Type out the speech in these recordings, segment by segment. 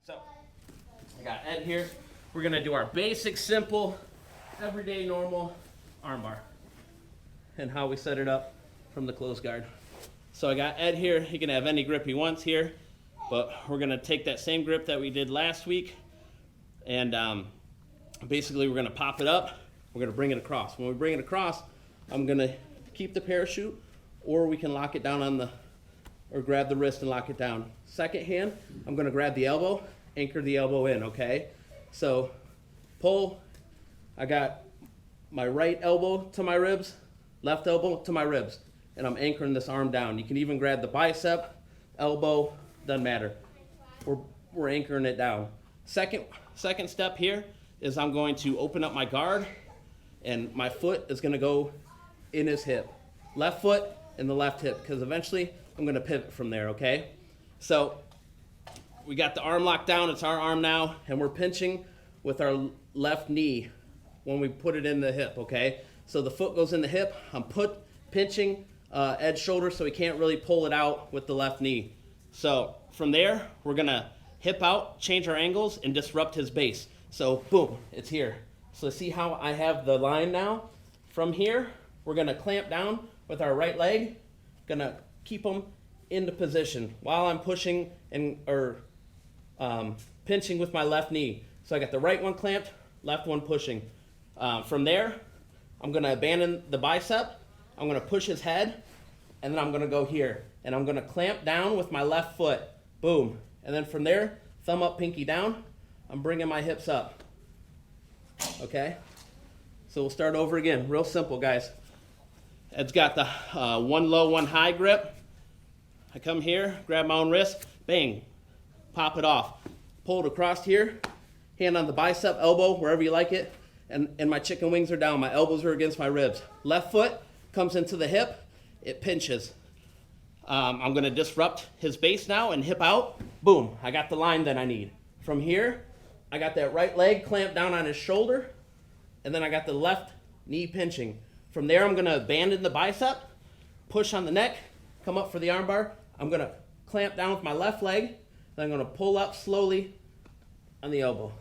So, I got Ed here. We're gonna do our basic, simple, everyday, normal armbar. And how we set it up from the closed guard. So I got Ed here. He can have any grip he wants here, but we're gonna take that same grip that we did last week, and basically we're gonna pop it up. We're gonna bring it across. When we bring it across, I'm gonna keep the parachute, or we can lock it down on the, or grab the wrist and lock it down. Second hand, I'm gonna grab the elbow, anchor the elbow in, okay? So pull, I got my right elbow to my ribs, left elbow to my ribs, and I'm anchoring this arm down. You can even grab the bicep, elbow, doesn't matter. We're anchoring it down. Second step here is I'm going to open up my guard, and my foot is gonna go in his hip. Left foot in the left hip, because eventually I'm gonna pivot from there, okay? So we got the arm locked down, it's our arm now, and we're pinching with our left knee when we put it in the hip, okay? So the foot goes in the hip, I'm pinching Ed's shoulder so he can't really pull it out with the left knee. So from there, we're gonna hip out, change our angles, and disrupt his base. So boom, it's here. So see how I have the line now? From here, we're gonna clamp down with our right leg, gonna keep him into position while I'm pushing or pinching with my left knee. So I got the right one clamped, left one pushing. From there, I'm gonna abandon the bicep, I'm gonna push his head, and then I'm gonna go here. And I'm gonna clamp down with my left foot, boom. And then from there, thumb up, pinky down, I'm bringing my hips up, okay? So we'll start over again, real simple, guys. Ed's got the one low, one high grip. I come here, grab my own wrist, bang, pop it off. Pull it across here, hand on the bicep, elbow, wherever you like it, and my chicken wings are down, my elbows are against my ribs. Left foot comes into the hip, it pinches. I'm gonna disrupt his base now and hip out, boom, I got the line that I need. From here, I got that right leg clamped down on his shoulder, and then I got the left knee pinching. From there, I'm gonna abandon the bicep, push on the neck, come up for the armbar. I'm gonna clamp down with my left leg, then I'm gonna pull up slowly on the elbow.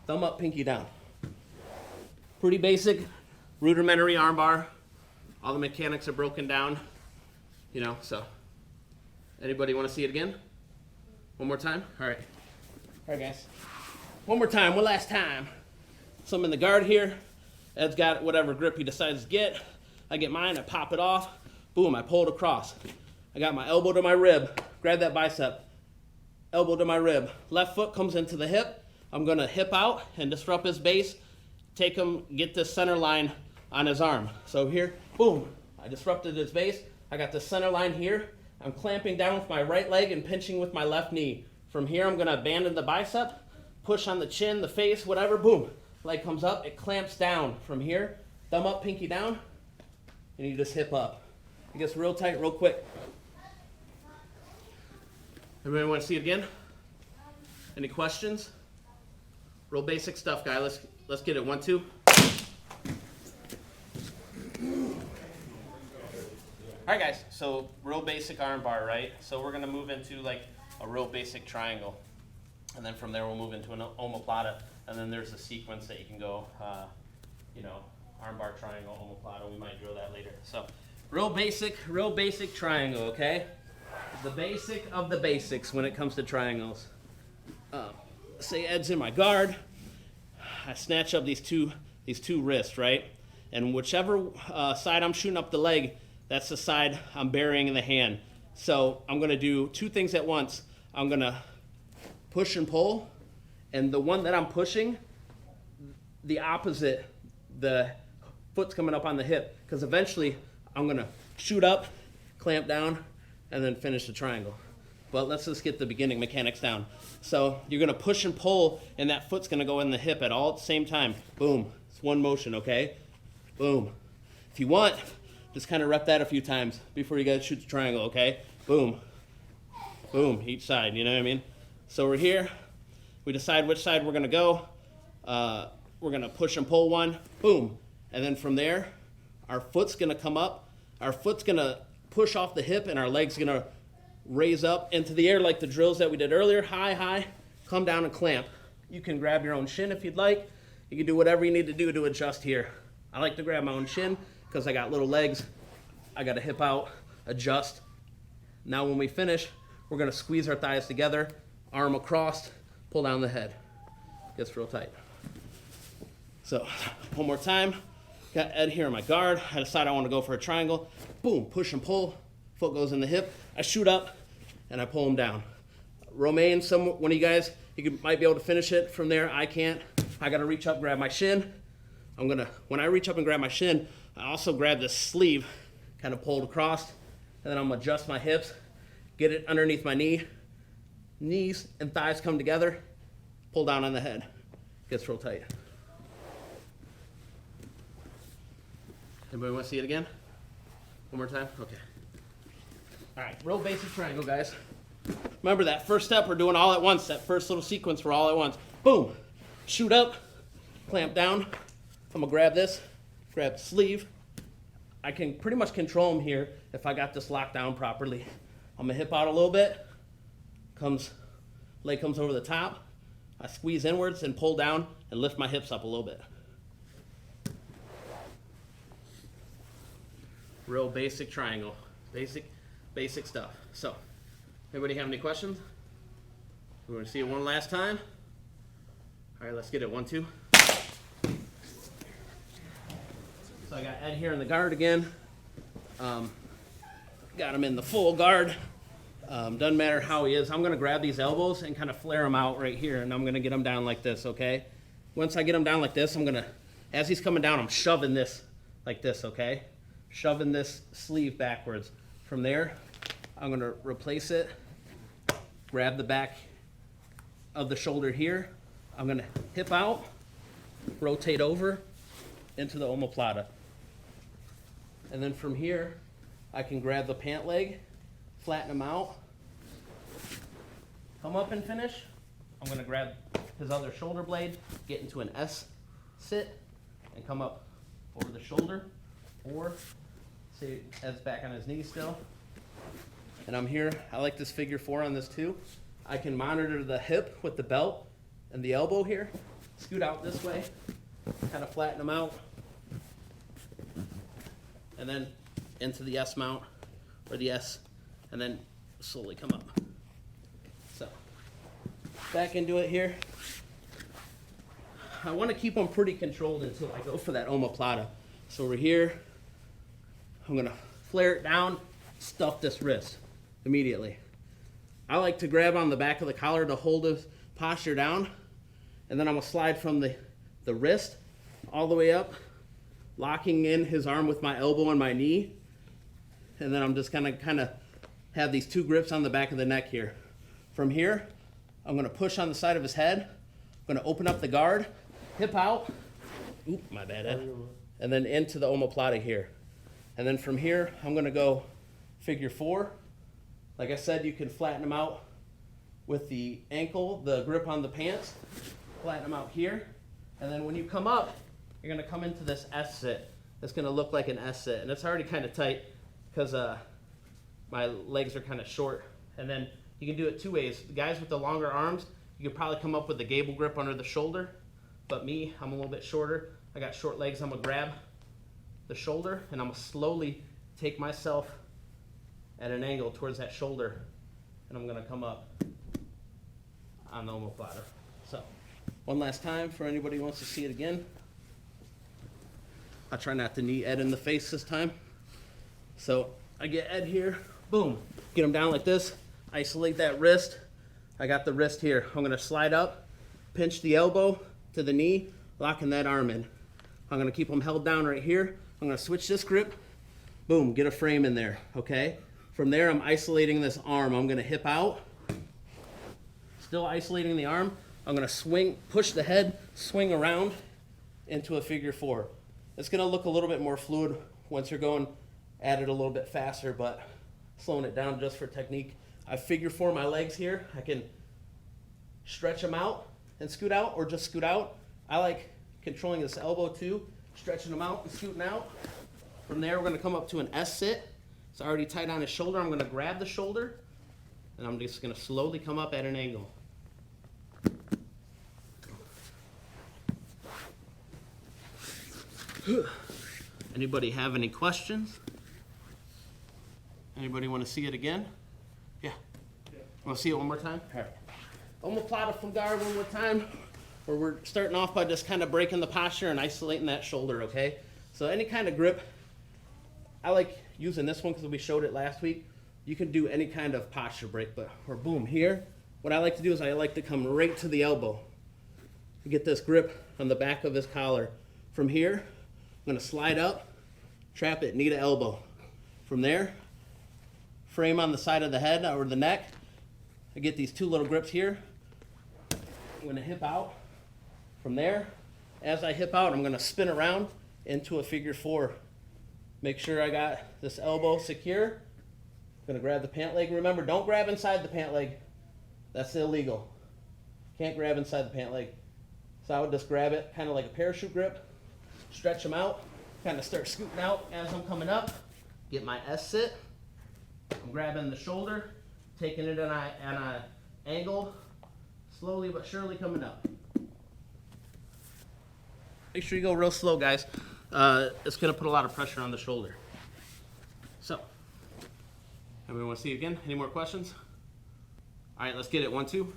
Thumb up, pinky down. Pretty basic, rudimentary armbar. All the mechanics are broken down, you know, so. Anybody wanna see it again? One more time? All right, guys. One more time, one last time. So I'm in the guard here. Ed's got whatever grip he decides to get. I get mine, I pop it off. Boom, I pull it across. I got my elbow to my rib, grab that bicep. Elbow to my rib. Left foot comes into the hip. I'm gonna hip out and disrupt his base. Take him, get this center line on his arm. So here, boom, I disrupted his base. I got the center line here. I'm clamping down with my right leg and pinching with my left knee. From here, I'm gonna abandon the bicep, push on the chin, the face, whatever, boom. Leg comes up, it clamps down. From here, thumb up, pinky down, and you just hip up. It gets real tight, real quick. Everybody want to see it again? Any questions? Real basic stuff, guys. Let's get it. 1, 2. All right, guys. So real basic arm bar, right? So we're gonna move into like a real basic triangle, and then from there we'll move into an omoplata, and then there's a sequence that you can go, you know, arm bar, triangle, omoplata. We might drill that later. So real basic triangle, okay? The basic of the basics when it comes to triangles. Say Ed's in my guard. I snatch up these two wrists, right? And whichever side I'm shooting up the leg, that's the side I'm burying in the hand. So I'm gonna do two things at once. I'm gonna push and pull, and the one that I'm pushing, the opposite, the foot's coming up on the hip, because eventually I'm gonna shoot up, clamp down, and then finish the triangle. But let's just get the beginning mechanics down. So you're gonna push and pull, and that foot's gonna go in the hip at all at the same time. Boom, it's one motion, okay? Boom. If you want, just kind of rep that a few times before you guys shoot the triangle, okay? Boom, boom, each side, you know what I mean? So we're here, we decide which side we're gonna go. We're gonna push and pull one, boom. And then from there, our foot's gonna come up, our foot's gonna push off the hip, and our leg's gonna raise up into the air like the drills that we did earlier. High, high, come down and clamp. You can grab your own shin if you'd like. You can do whatever you need to do to adjust here. I like to grab my own shin because I got little legs. I got to hip out, adjust. Now when we finish, we're gonna squeeze our thighs together, arm across, pull down the head. Gets real tight. So, one more time. Got Ed here on my guard. I decide I want to go for a triangle. Boom, push and pull. Foot goes in the hip. I shoot up, and I pull him down. Romaine, one of you guys, might be able to finish it. From there, I can't. I got to reach up, grab my shin. When I reach up and grab my shin, I also grab this sleeve, kind of pulled across, and then I'm gonna adjust my hips, get it underneath my knee. Knees and thighs come together, pull down on the head. Gets real tight. Anybody want to see it again? One more time? Okay. All right, real basic triangle, guys. Remember that first step we're doing all at once, that first little sequence we're all at once. Boom, shoot up, clamp down. I'm gonna grab this, grab the sleeve. I can pretty much control them here if I got this locked down properly. I'm gonna hip out a little bit, leg comes over the top. I squeeze inwards and pull down and lift my hips up a little bit. Real basic triangle, basic stuff. So, anybody have any questions? We want to see it one last time. All right, let's get it. 1, 2. So I got Ed here in the guard again. Got him in the full guard. Doesn't matter how he is. I'm going to grab these elbows and kind of flare him out right here, and I'm going to get him down like this, okay? Once I get him down like this, as he's coming down, I'm shoving this like this, okay? Shoving this sleeve backwards. From there, I'm going to replace it, grab the back of the shoulder here. I'm going to hip out, rotate over into the omoplata. And then from here, I can grab the pant leg, flatten him out, come up and finish. I'm going to grab his other shoulder blade, get into an S sit, and come up over the shoulder, or see Ed's back on his knees still. And I'm here. I like this figure 4 on this too. I can monitor the hip with the belt and the elbow here. Scoot out this way, kind of flatten them out, and then into the S mount, or the S, and then slowly come up. So, back into it here. I want to keep them pretty controlled until I go for that omoplata. So we're here. I'm going to flare it down, stuff this wrist immediately. I like to grab on the back of the collar to hold his posture down, and then I'm going to slide from the wrist all the way up, locking in his arm with my elbow and my knee, and then I'm just kind of have these 2 grips on the back of the neck here. From here, I'm going to push on the side of his head. I'm going to open up the guard, hip out, oop, my bad, Ed, and then into the omoplata here. And then from here, I'm going to go figure 4. Like I said, you can flatten them out with the ankle, the grip on the pants, flatten them out here. And then when you come up, you're going to come into this S sit. It's going to look like an S sit. And it's already kind of tight because my legs are kind of short. And then you can do it 2 ways. The guys with the longer arms, you could probably come up with the gable grip under the shoulder. But me, I'm a little bit shorter. I got short legs. I'm going to grab the shoulder, and I'm going to slowly take myself at an angle towards that shoulder, and I'm going to come up on the omoplata. So, one last time for anybody who wants to see it again. I'll try not to knee Ed in the face this time. So, I get Ed here, boom, get him down like this, isolate that wrist. I got the wrist here. I'm going to slide up, pinch the elbow to the knee, locking that arm in. I'm going to keep him held down right here. I'm going to switch this grip, boom, get a frame in there, okay? From there, I'm isolating this arm. I'm going to hip out, still isolating the arm. I'm going to swing, push the head, swing around into a figure 4. It's going to look a little bit more fluid once you're going at it a little bit faster, but slowing it down just for technique. I figure 4 my legs here. I can stretch them out and scoot out, or just scoot out. I like controlling this elbow too, stretching them out and scooting out. From there, we're going to come up to an S sit. It's already tight on his shoulder. I'm going to grab the shoulder, and I'm just going to slowly come up at an angle. Anybody have any questions? Anybody want to see it again? Yeah. Want to see it one more time? All right. Omoplata from guard one more time. Where we're starting off by just kind of breaking the posture and isolating that shoulder, okay? So any kind of grip, I like using this one because we showed it last week. You can do any kind of posture break, but or boom, here, what I like to do is I like to come right to the elbow. Get this grip on the back of his collar. From here, I'm gonna slide up, trap it, knee to elbow. From there, frame on the side of the head or the neck. I get these two little grips here. I'm gonna hip out. From there, as I hip out, I'm gonna spin around into a figure four. Make sure I got this elbow secure. I'm gonna grab the pant leg. Remember, don't grab inside the pant leg. That's illegal. Can't grab inside the pant leg. So I would just grab it kind of like a parachute grip, stretch them out, kind of start scooting out as I'm coming up, get my S sit. I'm grabbing the shoulder, taking it on an angle, slowly but surely coming up. Make sure you go real slow, guys. It's going to put a lot of pressure on the shoulder. So, everyone want to see it again? Any more questions? All right, let's get it. 1, 2.